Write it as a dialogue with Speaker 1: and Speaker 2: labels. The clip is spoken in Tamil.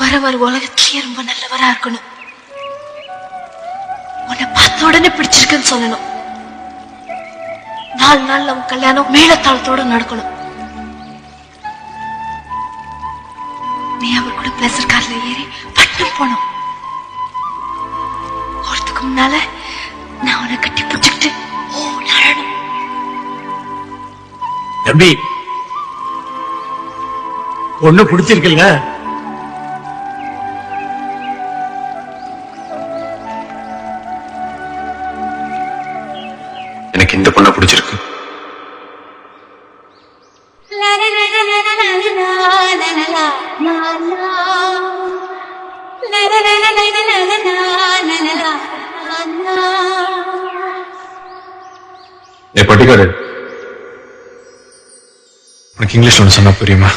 Speaker 1: வரவர் உலகத்திலேயே ரொம்ப நல்லவரா இருக்கணும். உன்னை பார்த்த உடனே பிடிச்சிருக்குன்னு சொல்லணும். 4 நாள் நம்ம கல்யாணம் மேளத்தாளத்தோட நடக்கணும். நீ அவர் கூட பிளேசர் கார்ல ஏறி பட்டம் போனோம். போறதுக்கு முன்னால நான் உன்னை கட்டி பிடிச்சிக்கிட்டு அழணும்.
Speaker 2: தம்பி பொண்ணு பிடிச்சிருக்குல்ல?
Speaker 3: எனக்கு இந்த பொண்ணை பிடிச்சிருக்கு. பட்டிக்காடு, உனக்கு இங்கிலீஷ்ல ஒன்று சொன்னா புரியுமா?